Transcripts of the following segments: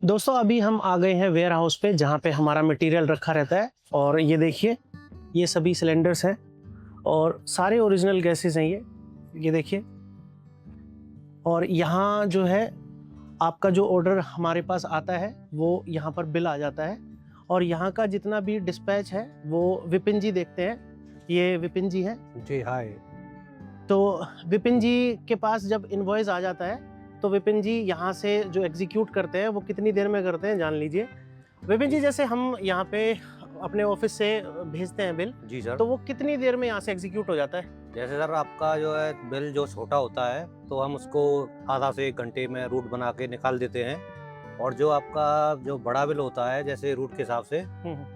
दोस्तों अभी हम आ गए हैं वेयर हाउस पे जहाँ पे हमारा मटेरियल रखा रहता है। और ये देखिए, ये सभी सिलेंडर्स हैं और सारे ओरिजिनल गैसेस हैं ये देखिए। और यहाँ जो है आपका जो ऑर्डर हमारे पास आता है वो यहाँ पर बिल आ जाता है। और यहाँ का जितना भी डिस्पैच है वो विपिन जी देखते हैं। ये विपिन जी हैं। जी हाय। तो विपिन जी के पास जब इनवॉइस आ जाता है तो विपिन जी यहाँ से जो एग्जीक्यूट करते हैं वो कितनी देर में करते हैं जान लीजिए। विपिन जी, जैसे हम यहाँ पे अपने ऑफिस से भेजते हैं बिल, जी सर। तो वो कितनी देर में यहाँ से एग्जीक्यूट हो जाता है? जैसे सर आपका जो है बिल जो छोटा होता है तो हम उसको आधा से 1 घंटे में रूट बना के निकाल देते हैं। और जो आपका जो बड़ा बिल होता है जैसे रूट के हिसाब से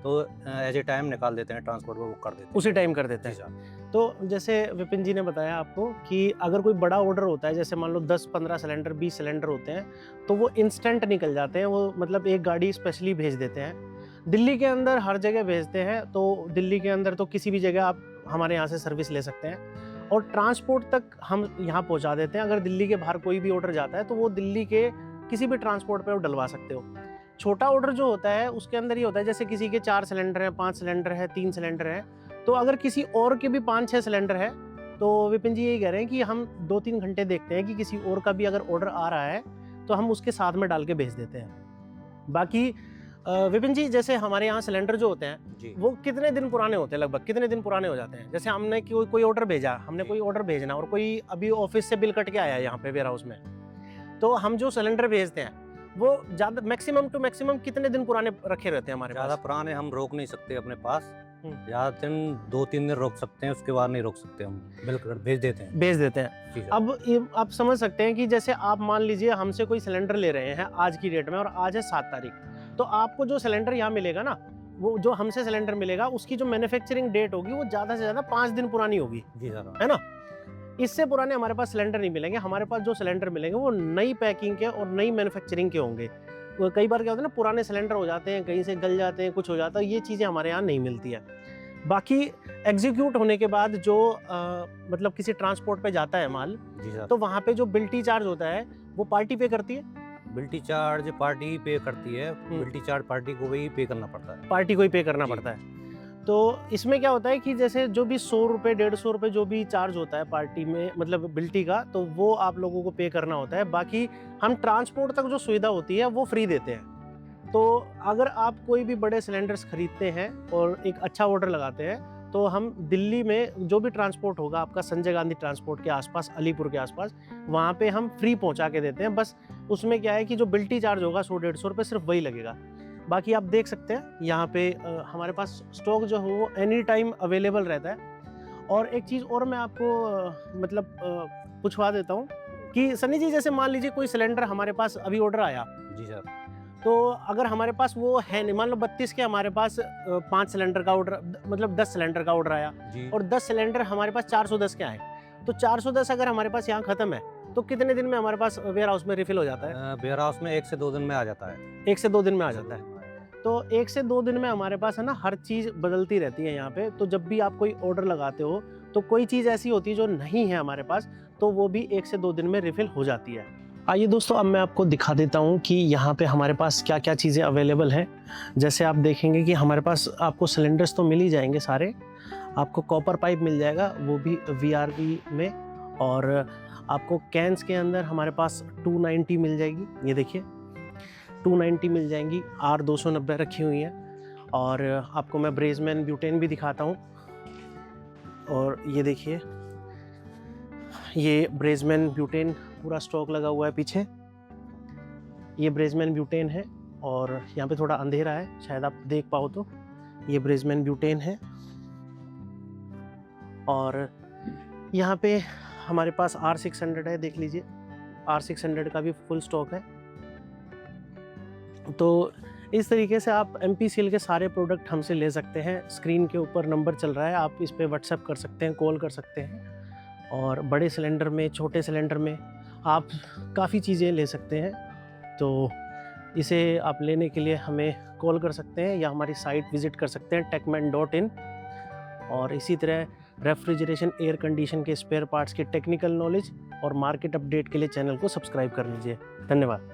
तो एज ए टाइम निकाल देते हैं, ट्रांसपोर्ट को बुक कर देते हैं। उसी टाइम कर देते जी हैं। सर। तो जैसे विपिन जी ने बताया आपको कि अगर कोई बड़ा ऑर्डर होता है, जैसे मान लो 10-15 सिलेंडर 20 सिलेंडर होते हैं, तो वो इंस्टेंट निकल जाते हैं। वो मतलब एक गाड़ी स्पेशली भेज देते हैं। दिल्ली के अंदर हर जगह भेजते हैं, तो दिल्ली के अंदर तो किसी भी जगह आप हमारे यहाँ से सर्विस ले सकते हैं और ट्रांसपोर्ट तक हम यहाँ पहुँचा देते हैं। अगर दिल्ली के बाहर कोई भी ऑर्डर जाता है तो वो दिल्ली के किसी भी ट्रांसपोर्ट पे वो डलवा सकते हो। छोटा ऑर्डर जो होता है उसके अंदर ये होता है, जैसे किसी के 4 सिलेंडर हैं, 5 सिलेंडर है, 3 सिलेंडर है, तो अगर किसी और के भी 5-6 सिलेंडर है तो विपिन जी यही कह रहे हैं कि हम 2-3 घंटे देखते हैं कि किसी और का भी अगर ऑर्डर आ रहा है तो हम उसके साथ में डाल के भेज देते हैं। बाकी विपिन जी, जैसे हमारे यहाँ सिलेंडर जो होते हैं जी। वो कितने दिन पुराने होते हैं? लगभग कितने दिन पुराने हो जाते हैं? जैसे हमने कोई ऑर्डर भेजा, हमने कोई ऑर्डर भेजना और कोई अभी ऑफिस से बिल कट के आया यहाँ पे वेयर हाउस में, तो हम जो सिलेंडर भेजते हैं वो ज्यादा मैक्सिमम टू मैक्सिमम कितने दिन पुराने रखे रहते हैं हमारे ज़्यादा पास? पुराने हम रोक नहीं सकते अपने पास। हम्म। ज़्यादा दिन 2-3 दिन रोक सकते हैं, उसके बाद नहीं रोक सकते। हम बिल कर भेज देते हैं। भेज देते हैं। जी सर। अब ये आप समझ सकते हैं कि जैसे आप मान लीजिए हमसे कोई सिलेंडर ले रहे हैं आज की डेट में और आज है 7 तारीख, तो आपको जो सिलेंडर यहाँ मिलेगा ना, वो जो हमसे सिलेंडर मिलेगा उसकी जो मैन्युफैक्चरिंग डेट होगी वो ज़्यादा से ज़्यादा 5 दिन पुरानी होगी, जी सर। है ना? इससे पुराने हमारे पास सिलेंडर नहीं मिलेंगे। हमारे पास जो सिलेंडर मिलेंगे वो नई पैकिंग के और नई मैन्युफैक्चरिंग के होंगे। वो कई बार क्या होता है ना, पुराने सिलेंडर हो जाते हैं, कहीं से गल जाते हैं, कुछ हो जाता है, ये चीज़ें हमारे यहाँ नहीं मिलती है। बाकी एग्जीक्यूट होने के बाद जो मतलब किसी ट्रांसपोर्ट पे जाता है माल, जी सर। तो वहाँ पे जो बिल्टी चार्ज होता है वो पार्टी पे करती है। बिल्टी चार्ज पार्टी पे करती है। बिल्टी चार्ज पार्टी को भी पे करना पड़ता है। पार्टी को ही पे करना जी। पड़ता है। तो इसमें क्या होता है कि जैसे जो भी 100 रुपये 150 रुपये जो भी चार्ज होता है पार्टी में, मतलब बिल्टी का, तो वो आप लोगों को पे करना होता है। बाकी हम ट्रांसपोर्ट तक जो सुविधा होती है वो फ्री देते हैं। तो अगर आप कोई भी बड़े सिलेंडर्स खरीदते हैं और एक अच्छा ऑर्डर लगाते हैं तो हम दिल्ली में जो भी ट्रांसपोर्ट होगा आपका संजय गांधी ट्रांसपोर्ट के आसपास, अलीपुर के आसपास, वहाँ पे हम फ्री पहुँचा के देते हैं। बस उसमें क्या है कि जो बिल्टी चार्ज होगा 100-150 रुपये सिर्फ वही लगेगा। बाकी आप देख सकते हैं यहाँ पे हमारे पास स्टॉक जो है वो एनी टाइम अवेलेबल रहता है। और एक चीज़ और मैं आपको मतलब पूछवा देता हूँ कि सनी जी, जैसे मान लीजिए कोई सिलेंडर हमारे पास अभी ऑर्डर आया, जी सर। तो अगर हमारे पास वो है नहीं, मान लो 32 के हमारे पास 5 सिलेंडर का ऑर्डर, मतलब 10 सिलेंडर का ऑर्डर आया जी। और 10 सिलेंडर हमारे पास 410 के आए, तो 410 अगर हमारे पास यहाँ खत्म है तो कितने दिन में हमारे पास वेयर हाउस में रिफिल हो जाता है? वेयर हाउस में 1 से 2 दिन में आ जाता है। 1 से 2 दिन में आ जाता है। तो 1 से 2 दिन में हमारे पास है ना, हर चीज़ बदलती रहती है यहाँ पे। तो जब भी आप कोई ऑर्डर लगाते हो तो कोई चीज़ ऐसी होती है जो नहीं है हमारे पास, तो वो भी 1 से 2 दिन में रिफिल हो जाती है। आइए दोस्तों, अब मैं आपको दिखा देता हूँ कि यहाँ पे हमारे पास क्या क्या चीज़ें अवेलेबल हैं। जैसे आप देखेंगे कि हमारे पास आपको सिलेंडर्स तो मिल ही जाएंगे सारे। आपको कॉपर पाइप मिल जाएगा, वो भी VRV में। और आपको कैंस के अंदर हमारे पास 290 मिल जाएगी, ये देखिए 290 मिल जाएंगी। R290 रखी हुई हैं। और आपको मैं ब्रेजमैन ब्यूटेन भी दिखाता हूँ। और ये देखिए, ये ब्रेजमैन ब्यूटेन पूरा स्टॉक लगा हुआ है पीछे। ये ब्रेजमैन ब्यूटेन है और यहाँ पे थोड़ा अंधेरा है, शायद आप देख पाओ तो। ये ब्रेजमैन ब्यूटेन है और यहाँ पे हमारे पास R600 है, देख लीजिए। R600 का भी फुल स्टॉक है। तो इस तरीके से आप MPCL के सारे प्रोडक्ट हमसे ले सकते हैं। स्क्रीन के ऊपर नंबर चल रहा है, आप इस पे व्हाट्सएप कर सकते हैं, कॉल कर सकते हैं। और बड़े सिलेंडर में, छोटे सिलेंडर में आप काफ़ी चीज़ें ले सकते हैं। तो इसे आप लेने के लिए हमें कॉल कर सकते हैं या हमारी साइट विज़िट कर सकते हैं techman.in। और इसी तरह रेफ्रिजरेशन, एयर कंडीशन के स्पेयर पार्ट्स के टेक्निकल नॉलेज और मार्केट अपडेट के लिए चैनल को सब्सक्राइब कर लीजिए। धन्यवाद।